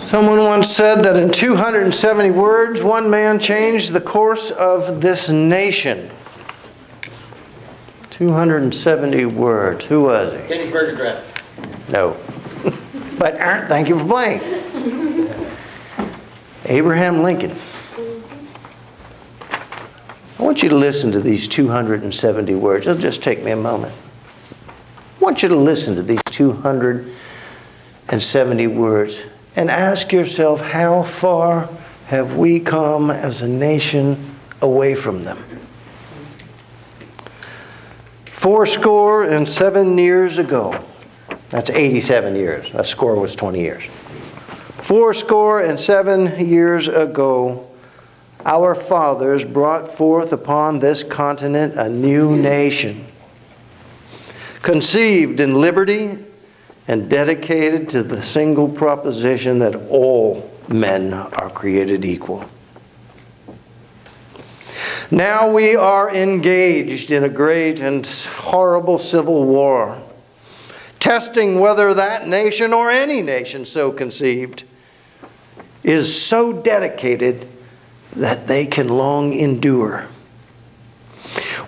Someone once said that in 270 words, one man changed the course of this nation. 270 words. Who was he? Gettysburg Address. No. But thank you for playing. Abraham Lincoln. I want you to listen to these 270 words. It'll just take me a moment. I want you to listen to these 270 words and ask yourself, how far have we come as a nation away from them? fourscore years ago. That's 87 years. A score was 20 years. fourscore years ago, our fathers brought forth upon this continent a new nation, conceived in liberty and dedicated to the single proposition that all men are created equal. Now we are engaged in a great and horrible civil war, testing whether that nation or any nation so conceived is so dedicated that they can long endure.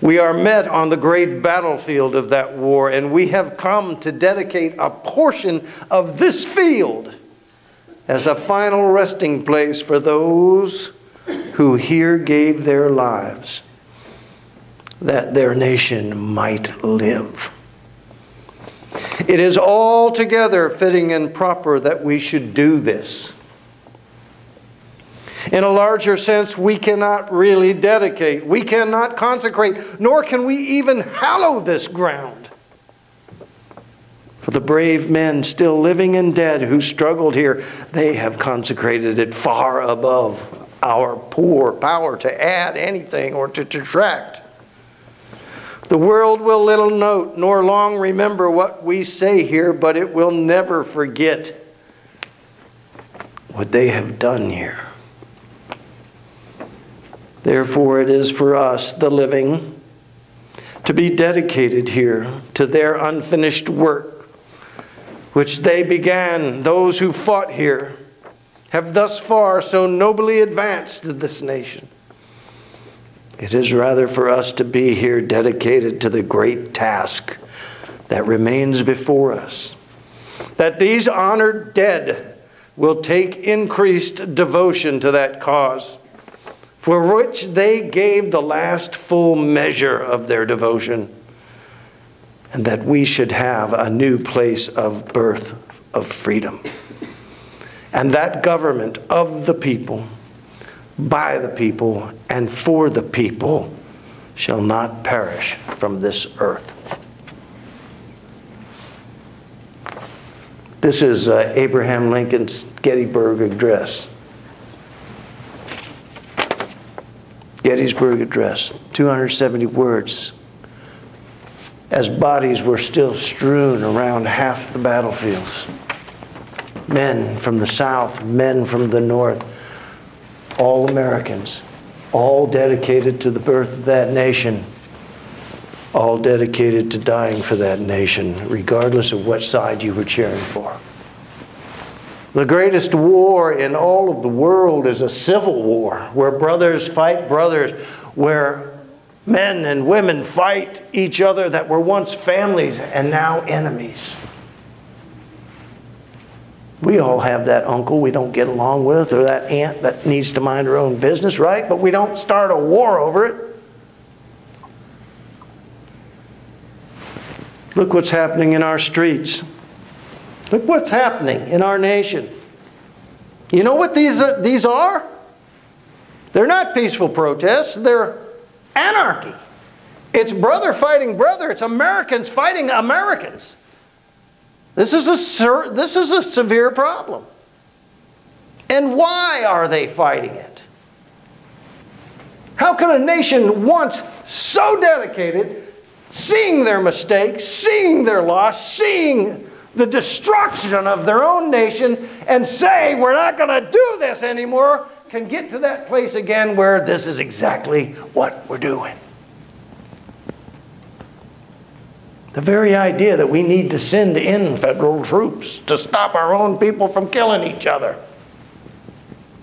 We are met on the great battlefield of that war, and we have come to dedicate a portion of this field as a final resting place for those who here gave their lives that their nation might live. It is altogether fitting and proper that we should do this. In a larger sense, we cannot really dedicate, we cannot consecrate, nor can we even hallow this ground. For the brave men still living and dead who struggled here, they have consecrated it far above our poor power to add anything or to detract. The world will little note nor long remember what we say here, but it will never forget what they have done here. Therefore, it is for us, the living, to be dedicated here to their unfinished work, which they began. Those who fought here have thus far so nobly advanced this nation. It is rather for us to be here dedicated to the great task that remains before us, that these honored dead will take increased devotion to that cause, for which they gave the last full measure of their devotion, and that we should have a new place of birth of freedom. And that government of the people, by the people, and for the people shall not perish from this earth. This is Abraham Lincoln's Gettysburg Address. Gettysburg Address, 270 words, as bodies were still strewn around half the battlefields. Men from the South, men from the North, all Americans, all dedicated to the birth of that nation, all dedicated to dying for that nation, regardless of what side you were cheering for. The greatest war in all of the world is a civil war, where brothers fight brothers, where men and women fight each other that were once families and now enemies. We all have that uncle we don't get along with, or that aunt that needs to mind her own business, right? But we don't start a war over it. Look what's happening in our streets. Look what's happening in our nation. You know what these are? They're not peaceful protests. They're anarchy. It's brother fighting brother. It's Americans fighting Americans. This is a severe problem. And why are they fighting it? How can a nation once so dedicated, seeing their mistakes, seeing their loss, seeing the destruction of their own nation, and say, we're not going to do this anymore, can get to that place again where this is exactly what we're doing? The very idea that we need to send in federal troops to stop our own people from killing each other.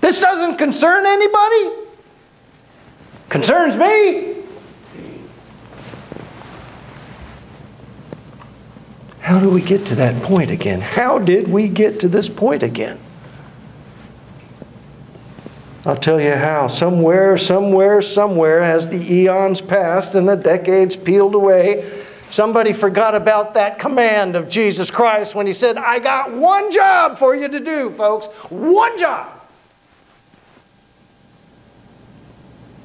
This doesn't concern anybody? Concerns me. How do we get to that point again? How did we get to this point again? I'll tell you how. Somewhere, as the eons passed and the decades peeled away, somebody forgot about that command of Jesus Christ when he said, I got one job for you to do, folks. One job.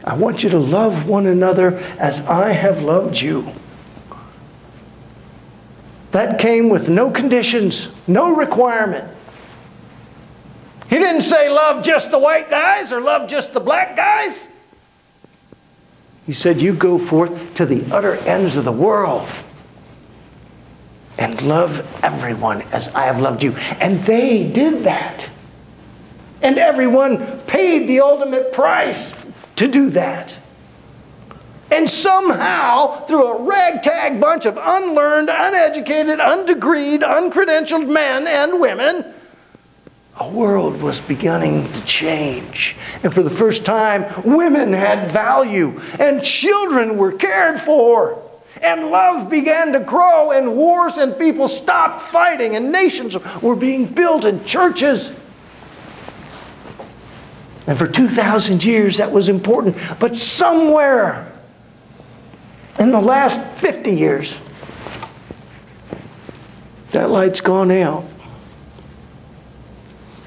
I want you to love one another as I have loved you. That came with no conditions, no requirement. He didn't say love just the white guys or love just the black guys. He said you go forth to the utter ends of the world and love everyone as I have loved you. And they did that. And everyone paid the ultimate price to do that. And somehow, through a ragtag bunch of unlearned, uneducated, undegreed, uncredentialed men and women, a world was beginning to change. And for the first time, women had value, and children were cared for, and love began to grow, and wars and people stopped fighting, and nations were being built, and churches. And for 2,000 years, that was important. But somewhere in the last 50 years, that light's gone out.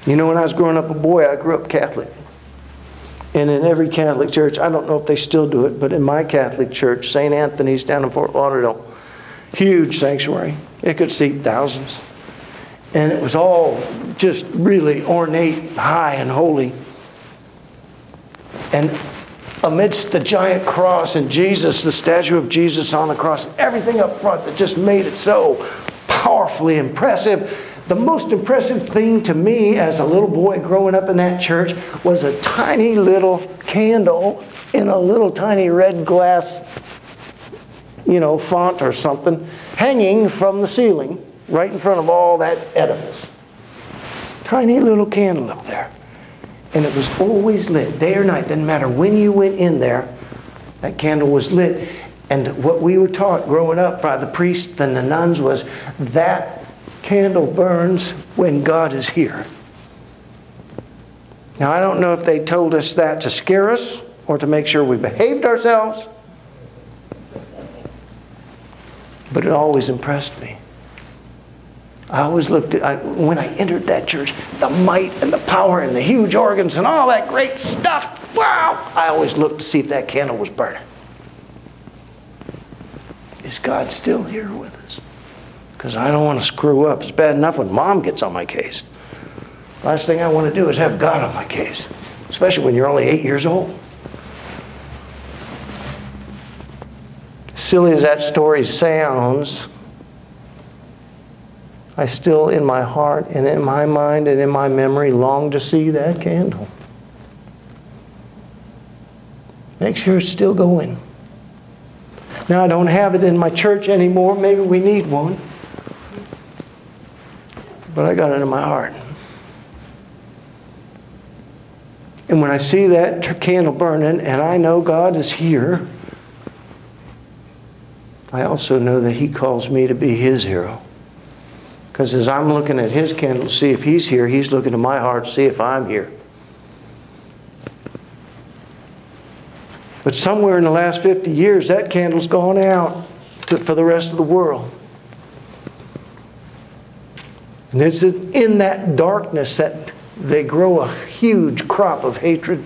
You know, when I was growing up a boy, I grew up Catholic. And in every Catholic church, I don't know if they still do it, but in my Catholic church, St. Anthony's down in Fort Lauderdale, huge sanctuary. It could seat thousands. And it was all just really ornate, high and holy. And amidst the giant cross and Jesus, the statue of Jesus on the cross, everything up front that just made it so powerfully impressive. The most impressive thing to me as a little boy growing up in that church was a tiny little candle in a little tiny red glass, font or something, hanging from the ceiling right in front of all that edifice. Tiny little candle up there. And it was always lit, day or night. Didn't matter when you went in there, that candle was lit. And what we were taught growing up by the priests and the nuns was that candle burns when God is here. Now, I don't know if they told us that to scare us or to make sure we behaved ourselves, but it always impressed me. I always looked at, when I entered that church, the might and the power and the huge organs and all that great stuff. Wow! I always looked to see if that candle was burning. Is God still here with us? Because I don't want to screw up. It's bad enough when Mom gets on my case. Last thing I want to do is have God on my case, especially when you're only 8 years old. Silly as that story sounds, I still, in my heart and in my mind and in my memory, long to see that candle. Make sure it's still going. Now, I don't have it in my church anymore. Maybe we need one. But I got it in my heart. And when I see that candle burning and I know God is here, I also know that He calls me to be His hero. Because as I'm looking at His candle to see if He's here, He's looking to my heart to see if I'm here. But somewhere in the last 50 years, that candle's gone out for the rest of the world. And it's in that darkness that they grow a huge crop of hatred,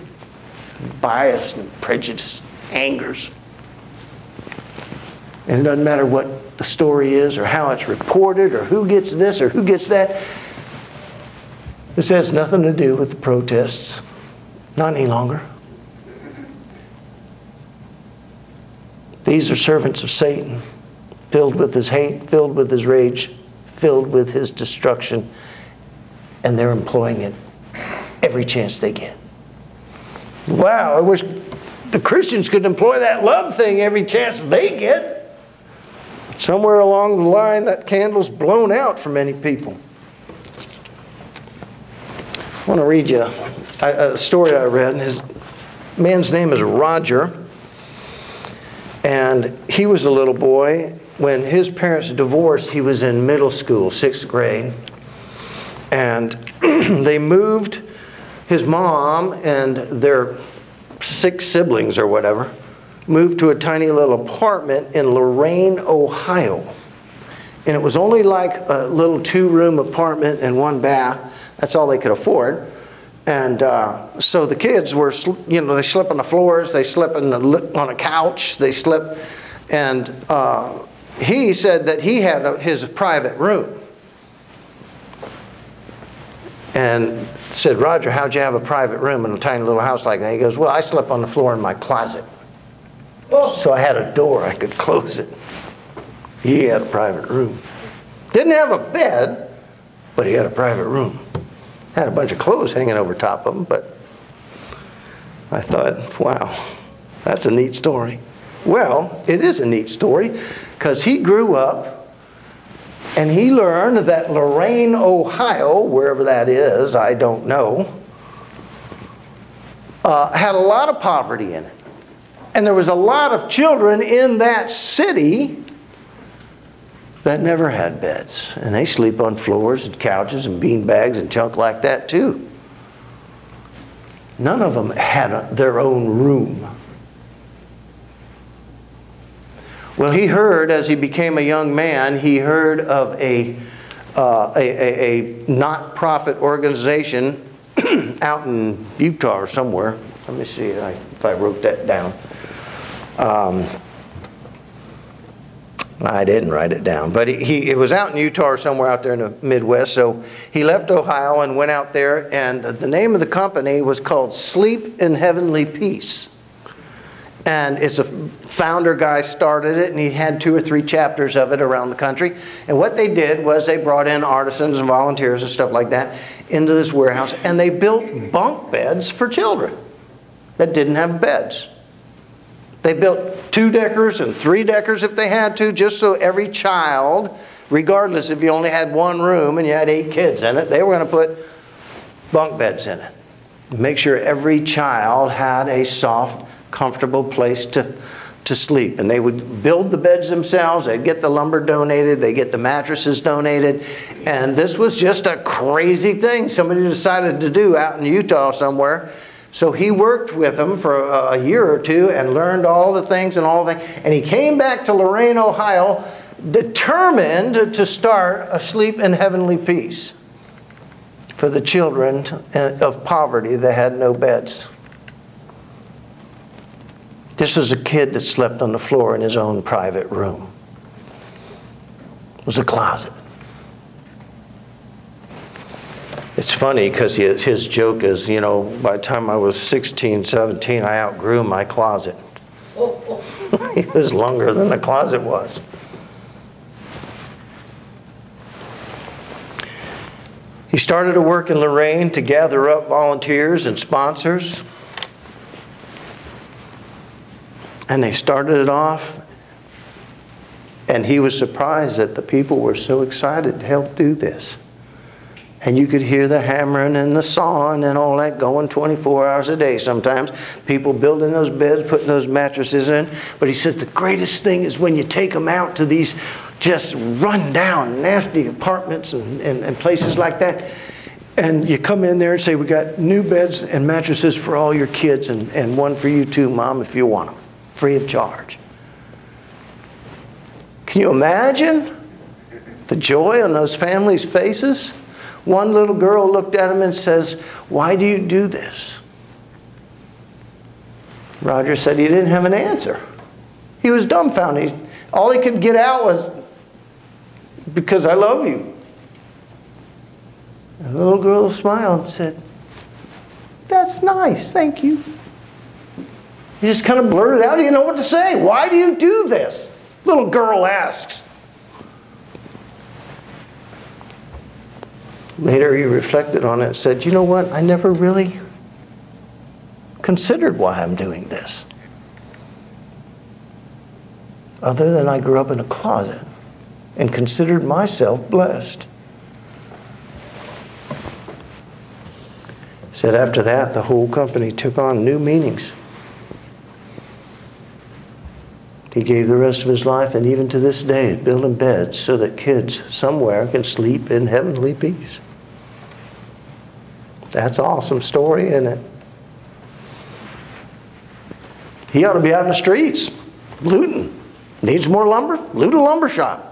bias, and prejudice, angers. And it doesn't matter what the story is or how it's reported or who gets this or who gets that. This has nothing to do with the protests. Not any longer. These are servants of Satan, filled with his hate, filled with his rage, filled with his destruction, and they're employing it every chance they get. Wow, I wish the Christians could employ that love thing every chance they get. Somewhere along the line, that candle's blown out for many people. want to read you a story I read. His man's name is Roger, and he was a little boy. When his parents divorced, he was in middle school, 6th grade, and they moved, his mom and their 6 siblings or whatever, moved to a tiny little apartment in Lorain, Ohio. And it was only like a little 2-room apartment and 1 bath. That's all they could afford. And so the kids were, you know, they slept on the floors, they slept on a couch, they slept, and he said that he had his private room. And said, Roger, how'd you have a private room in a tiny little house like that? He goes, well, I slept on the floor in my closet. So I had a door, I could close it. He had a private room. Didn't have a bed, but he had a private room. Had a bunch of clothes hanging over top of him, but I thought, wow, that's a neat story. Well, it is a neat story because he grew up and he learned that Lorain, Ohio, wherever that is, I don't know, had a lot of poverty in it. And there was a lot of children in that city that never had beds. And they sleep on floors and couches and bean bags and junk like that too. None of them had their own room. Well, he heard, as he became a young man, he heard of a not-profit organization out in Utah or somewhere. Let me see if I wrote that down. I didn't write it down, but it was out in Utah or somewhere out there in the Midwest. So he left Ohio and went out there, and the name of the company was called Sleep in Heavenly Peace. And it's a founder guy started it, and he had 2 or 3 chapters of it around the country. And what they did was they brought in artisans and volunteers and stuff like that into this warehouse, and they built bunk beds for children that didn't have beds. They built 2-deckers and 3-deckers if they had to, just so every child, regardless if you only had 1 room and you had 8 kids in it, they were going to put bunk beds in it. Make sure every child had a soft, comfortable place to sleep. And they would build the beds themselves. They'd get the lumber donated. They'd get the mattresses donated. And this was just a crazy thing somebody decided to do out in Utah somewhere. So he worked with them for a year or 2 and learned all the things and all that. And he came back to Lorain, Ohio, determined to start a Sleep in Heavenly Peace for the children of poverty that had no beds. This is a kid that slept on the floor in his own private room. It was a closet. It's funny because his joke is, you know, by the time I was 16, 17, I outgrew my closet. It was longer than the closet was. He started to work in Lorain to gather up volunteers and sponsors. And they started it off, and he was surprised that the people were so excited to help do this. And you could hear the hammering and the sawing and all that going 24 hours a day sometimes. People building those beds, putting those mattresses in. But he says the greatest thing is when you take them out to these just run down, nasty apartments and places like that. And you come in there and say, we got new beds and mattresses for all your kids and one for you too, Mom, if you want them. Free of charge. Can you imagine the joy on those families' faces? One little girl looked at him and says, why do you do this? Roger said he didn't have an answer. He was dumbfounded. All he could get out was, because I love you. And the little girl smiled and said, that's nice, thank you. He just kind of blurted out, he didn't know what to say. Why do you do this? Little girl asks. Later he reflected on it and said, you know what? I never really considered why I'm doing this. Other than I grew up in a closet and considered myself blessed. Said after that, the whole company took on new meanings. He gave the rest of his life, and even to this day, is building beds so that kids somewhere can sleep in heavenly peace. That's an awesome story, isn't it? He ought to be out in the streets, looting. Needs more lumber? Loot a lumber shop.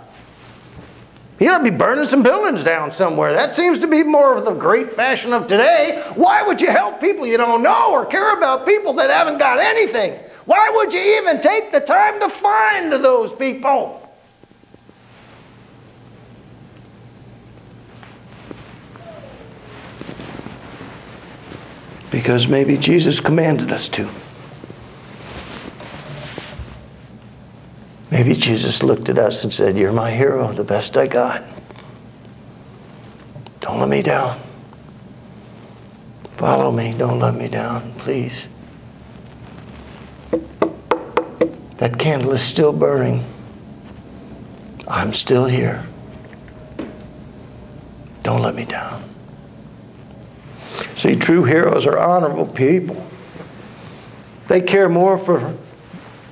He ought to be burning some buildings down somewhere. That seems to be more of the great fashion of today. Why would you help people you don't know or care about people that haven't got anything? Why would you even take the time to find those people? Because maybe Jesus commanded us to. Maybe Jesus looked at us and said, "You're my hero, the best I got. Don't let me down. Follow me, don't let me down, please." That candle is still burning. I'm still here. Don't let me down. See, true heroes are honorable people. They care more for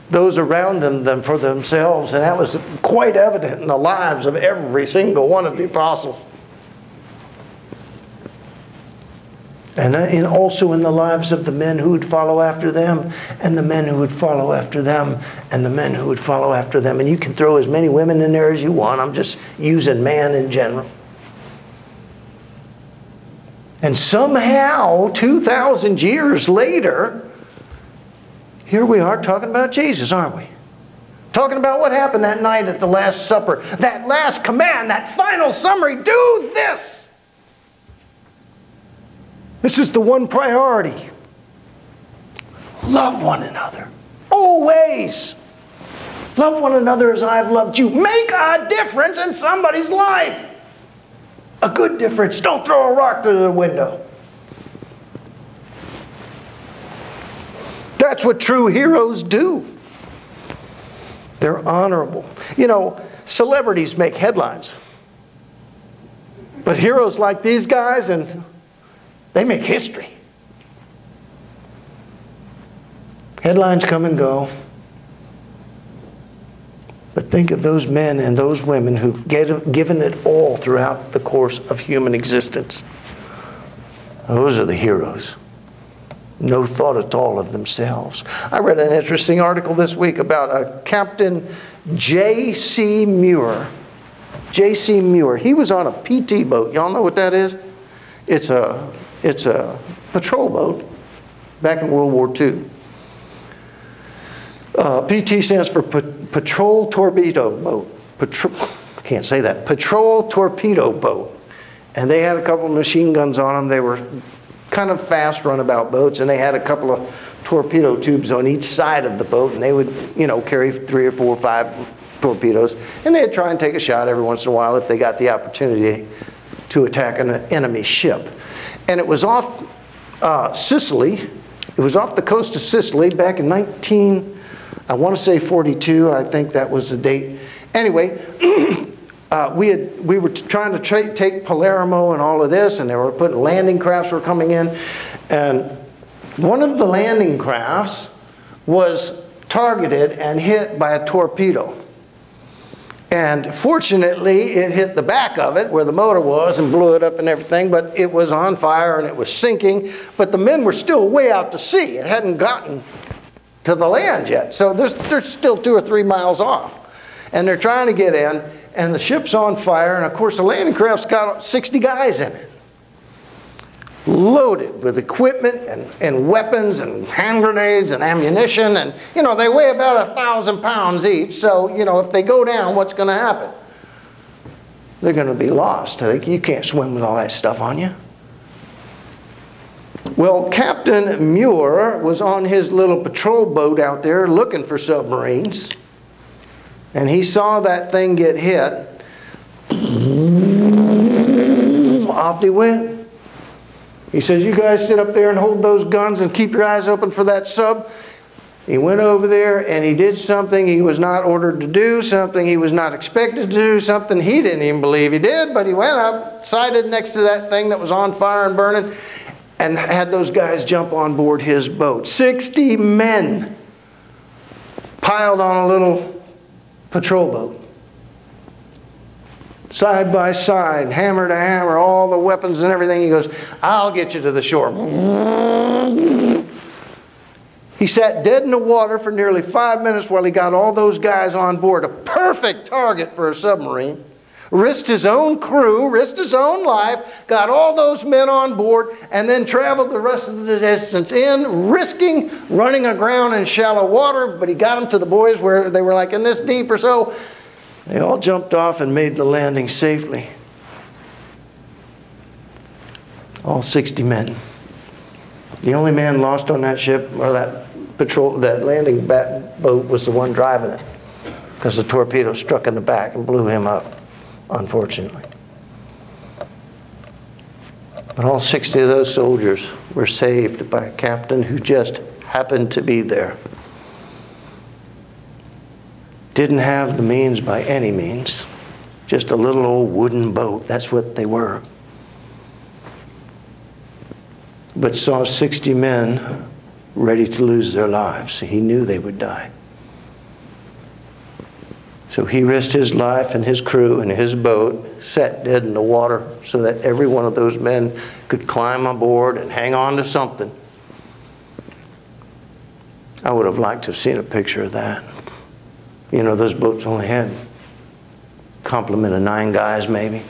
those around them than for themselves, and that was quite evident in the lives of every single one of the apostles. And also in the lives of the men who would follow after them, and the men who would follow after them, and the men who would follow after them. And you can throw as many women in there as you want. I'm just using man in general. And somehow, 2,000 years later, here we are talking about Jesus, aren't we? Talking about what happened that night at the Last Supper. That last command, that final summary, do this. This is the one priority. Love one another. Always. Love one another as I have loved you. Make a difference in somebody's life. A good difference. Don't throw a rock through the window. That's what true heroes do. They're honorable. You know, celebrities make headlines. But heroes like these guys, and they make history. Headlines come and go. But think of those men and those women who've given it all throughout the course of human existence. Those are the heroes. No thought at all of themselves. I read an interesting article this week about a Captain J.C. Muir. J.C. Muir. He was on a PT boat. Y'all know what that is? It's a patrol boat back in World War II. PT stands for Patrol Torpedo Boat. I can't say that. Patrol Torpedo Boat. And they had a couple of machine guns on them. They were kind of fast runabout boats, and they had a couple of torpedo tubes on each side of the boat, and they would, carry 3 or 4 or 5 torpedoes, and they'd try and take a shot every once in a while if they got the opportunity to attack an enemy ship. And it was off Sicily. It was off the coast of Sicily back in 42, I think that was the date. Anyway, we were trying to take Palermo and all of this, and they were putting landing crafts were coming in, and one of the landing crafts was targeted and hit by a torpedo. And fortunately, it hit the back of it where the motor was and blew it up and everything, but it was on fire and it was sinking. But the men were still way out to sea. It hadn't gotten to the land yet. So they're still 2 or 3 miles off. And they're trying to get in, and the ship's on fire, and of course the landing craft's got 60 guys in it. Loaded with equipment and weapons and hand grenades and ammunition, and they weigh about 1,000 pounds each, so if they go down, what's going to happen? They're going to be lost. You can't swim with all that stuff on you. Well, Captain Muir was on his little patrol boat out there looking for submarines, and he saw that thing get hit. Off he went. He says, "You guys sit up there and hold those guns and keep your eyes open for that sub." He went over there and he did something he was not ordered to do, something he was not expected to do, something he didn't even believe he did, but he went up, sighted next to that thing that was on fire and burning, and had those guys jump on board his boat. 60 men piled on a little patrol boat. Side by side, hammer to hammer, all the weapons and everything. He goes, I'll get you to the shore. He sat dead in the water for nearly 5 minutes while he got all those guys on board. A perfect target for a submarine. Risked his own crew, risked his own life, got all those men on board, and then traveled the rest of the distance in, risking running aground in shallow water. But he got them to the boys where they were like in this deep or so. They all jumped off and made the landing safely. All 60 men. The only man lost on that ship, or that landing boat, was the one driving it, because the torpedo struck in the back and blew him up, unfortunately. But all 60 of those soldiers were saved by a captain who just happened to be there. Didn't have the means by any means. Just a little old wooden boat. That's what they were. But saw 60 men ready to lose their lives. He knew they would die. So he risked his life and his crew and his boat, sat dead in the water so that every one of those men could climb aboard and hang on to something. I would have liked to have seen a picture of that. You know, those boats only had a complement of 9 guys maybe.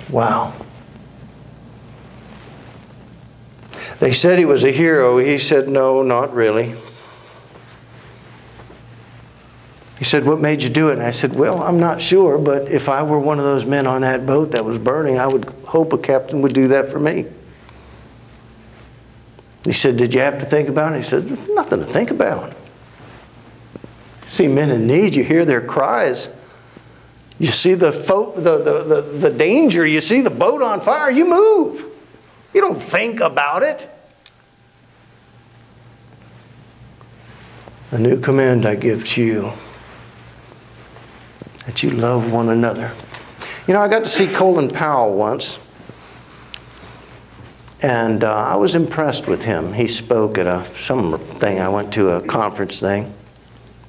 Wow. They said he was a hero. He said, no, not really. He said, what made you do it? And I said, well, I'm not sure, but if I were one of those men on that boat that was burning, I would hope a captain would do that for me. He said, did you have to think about it? He said, there's nothing to think about. See men in need, you hear their cries. You see the danger, you see the boat on fire, you move. You don't think about it. A new command I give to you, that you love one another. You know, I got to see Colin Powell once. And I was impressed with him. He spoke at something, I went to a conference thing.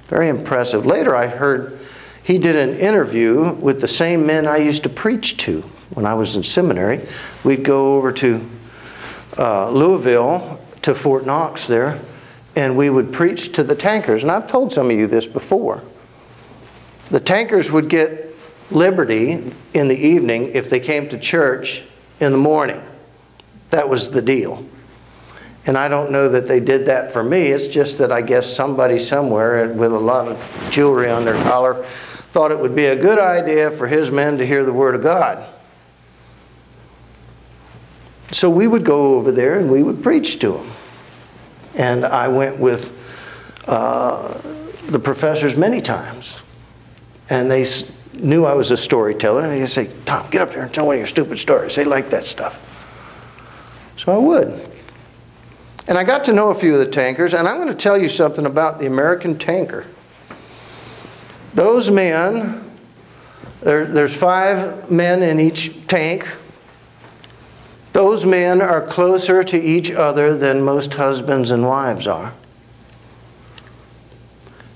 Very impressive. Later I heard he did an interview with the same men I used to preach to when I was in seminary. We'd go over to Louisville, to Fort Knox there, and we would preach to the tankers. And I've told some of you this before. The tankers would get liberty in the evening if they came to church in the morning. That was the deal. And I don't know that they did that for me. It's just that I guess somebody somewhere with a lot of jewelry on their collar thought it would be a good idea for his men to hear the Word of God. So we would go over there and we would preach to them. And I went with the professors many times. And they knew I was a storyteller. And they'd say, Tom, get up there and tell one of your stupid stories. They like that stuff. So I would. And I got to know a few of the tankers, and I'm going to tell you something about the American tanker. Those men, there's 5 men in each tank. Those men are closer to each other than most husbands and wives are.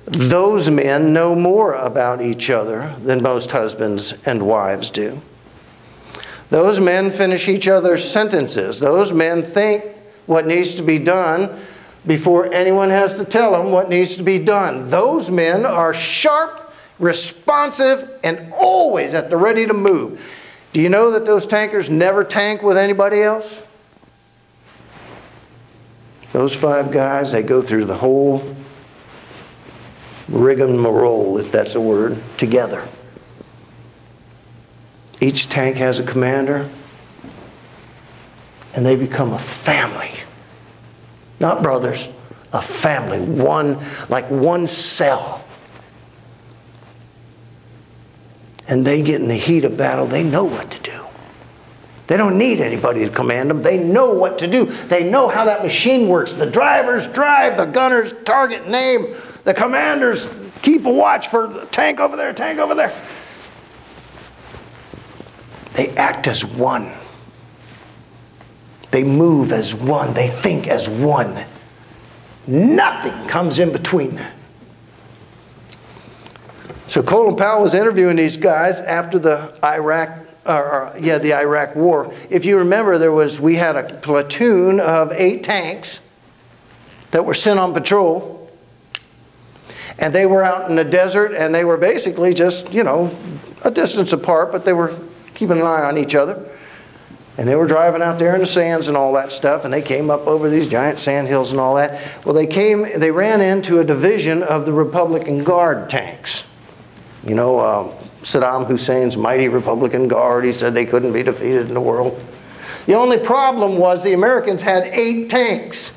Those men know more about each other than most husbands and wives do. Those men finish each other's sentences. Those men think what needs to be done before anyone has to tell them what needs to be done. Those men are sharp, responsive, and always at the ready to move. Do you know that those tankers never tank with anybody else? Those 5 guys, they go through the whole rigmarole, if that's a word, together. Each tank has a commander, and they become a family. Not brothers, a family, like one cell. And they get in the heat of battle, they know what to do. They don't need anybody to command them. They know what to do. They know how that machine works. The drivers drive, the gunners target and aim, the commanders keep a watch for the tank over there, tank over there. They act as one. They move as one. They think as one. Nothing comes in between that. So Colin Powell was interviewing these guys after the Iraq War. If you remember, we had a platoon of 8 tanks that were sent on patrol. And they were out in the desert, and they were basically just, a distance apart, but they were keeping an eye on each other. And they were driving out there in the sands and all that stuff, and they came up over these giant sand hills and all that. Well, they ran into a division of the Republican Guard tanks. Saddam Hussein's mighty Republican Guard, he said they couldn't be defeated in the world. The only problem was the Americans had 8 tanks.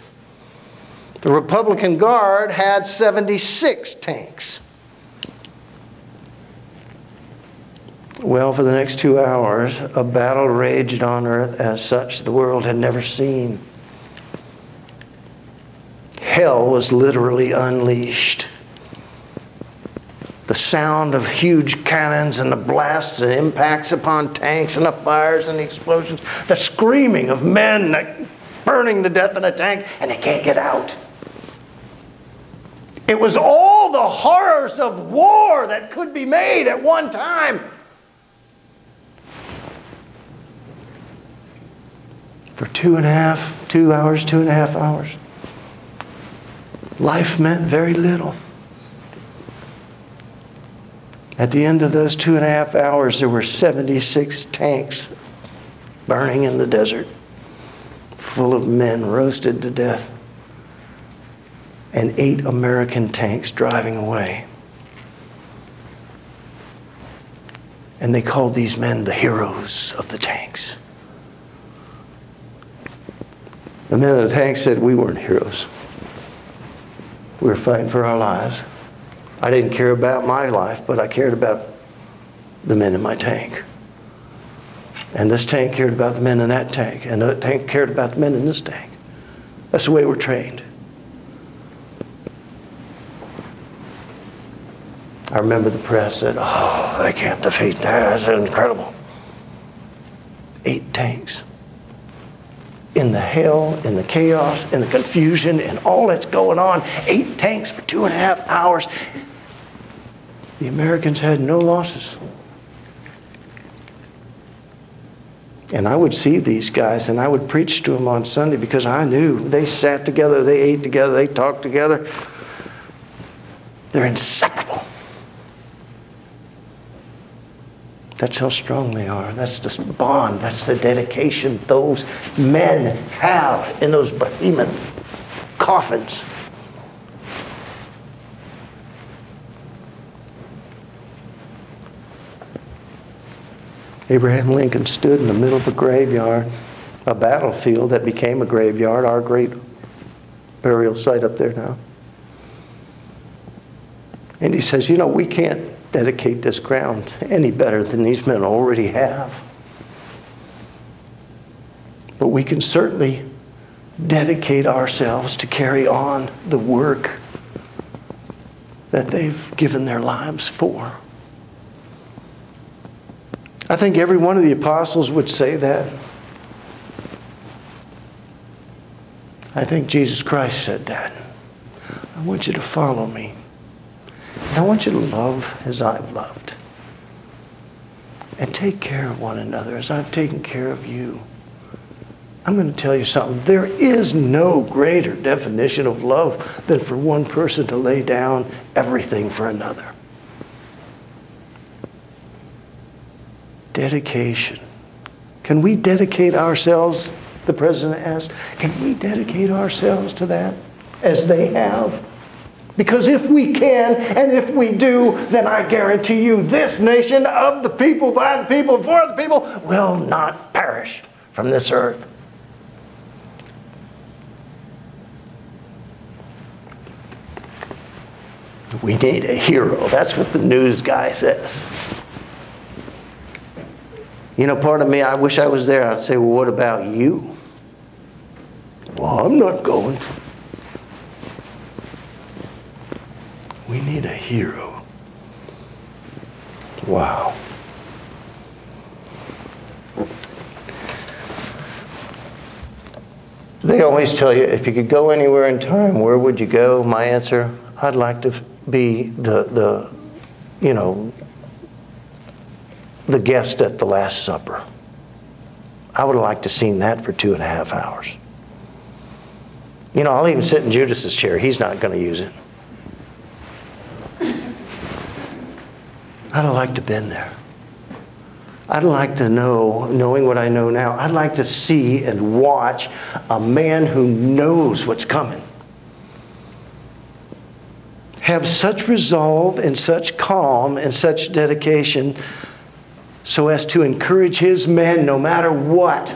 The Republican Guard had 76 tanks. Well, for the next 2 hours, a battle raged on earth as such the world had never seen. Hell was literally unleashed. The sound of huge cannons and the blasts and impacts upon tanks and the fires and the explosions. The screaming of men burning to death in a tank and they can't get out. It was all the horrors of war that could be made at one time. For 2.5 hours. Life meant very little. At the end of those 2.5 hours, there were 76 tanks burning in the desert, full of men roasted to death, and 8 American tanks driving away. And they called these men the heroes of the tanks. The men in the tank said, we weren't heroes. We were fighting for our lives. I didn't care about my life, but I cared about the men in my tank. And this tank cared about the men in that tank. And that tank cared about the men in this tank. That's the way we're trained. I remember the press said, oh, they can't defeat that. That's incredible. 8 tanks. In the hell, in the chaos, in the confusion, and all that's going on. 8 tanks for 2.5 hours. The Americans had no losses. And I would see these guys and I would preach to them on Sunday because I knew they sat together, they ate together, they talked together. They're inseparable. That's how strong they are. That's the bond. That's the dedication those men have in those behemoth coffins. Abraham Lincoln stood in the middle of a graveyard, a battlefield that became a graveyard, our great burial site up there now. And he says, we can't dedicate this ground any better than these men already have. But we can certainly dedicate ourselves to carry on the work that they've given their lives for. I think every one of the apostles would say that. I think Jesus Christ said that. I want you to follow me. I want you to love as I've loved. And take care of one another as I've taken care of you. I'm going to tell you something. There is no greater definition of love than for one person to lay down everything for another. Dedication. Can we dedicate ourselves, the president asked, can we dedicate ourselves to that as they have? Because if we can, and if we do, then I guarantee you this nation of the people, by the people, and for the people, will not perish from this earth. We need a hero. That's what the news guy says. Part of me, I wish I was there. I'd say, well, what about you? Well, I'm not going. We need a hero. Wow. They always tell you, if you could go anywhere in time, where would you go? My answer, I'd like to be the guest at the Last Supper. I would have liked to have seen that for 2.5 hours. You know, I'll even sit in Judas's chair. He's not going to use it. I'd have liked to have been there. I'd like to know, knowing what I know now, I'd like to see and watch a man who knows what's coming have such resolve and such calm and such dedication so as to encourage his men no matter what.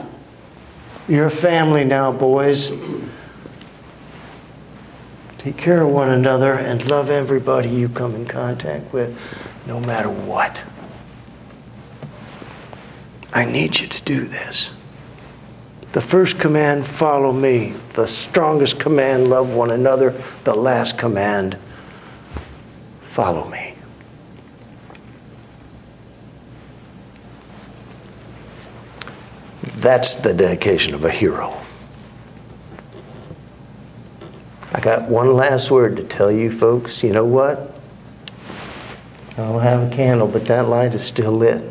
You're a family now, boys. Take care of one another and love everybody you come in contact with, no matter what. I need you to do this. The first command, follow me. The strongest command, love one another. The last command, follow me. That's the dedication of a hero. I got one last word to tell you folks. You know what? I don't have a candle, but that light is still lit.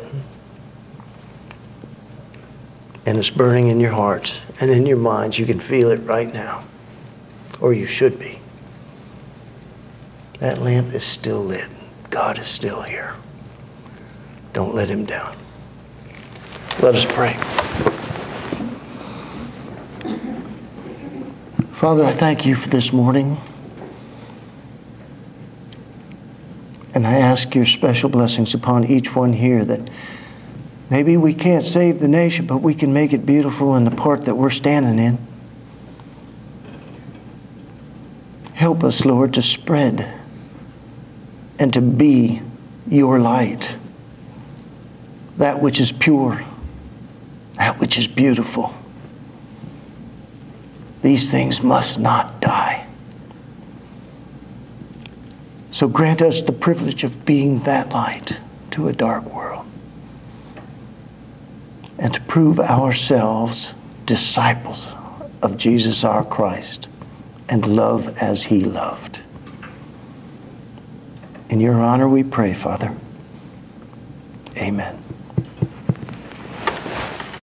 And it's burning in your hearts and in your minds. You can feel it right now. Or you should be. That lamp is still lit. God is still here. Don't let him down. Let us pray. Father, I thank you for this morning. And I ask your special blessings upon each one here, that maybe we can't save the nation, but we can make it beautiful in the part that we're standing in. Help us, Lord, to spread and to be your light. That which is pure, that which is beautiful. These things must not die. So grant us the privilege of being that light to a dark world, and to prove ourselves disciples of Jesus our Christ and love as he loved. In your honor we pray, Father. Amen.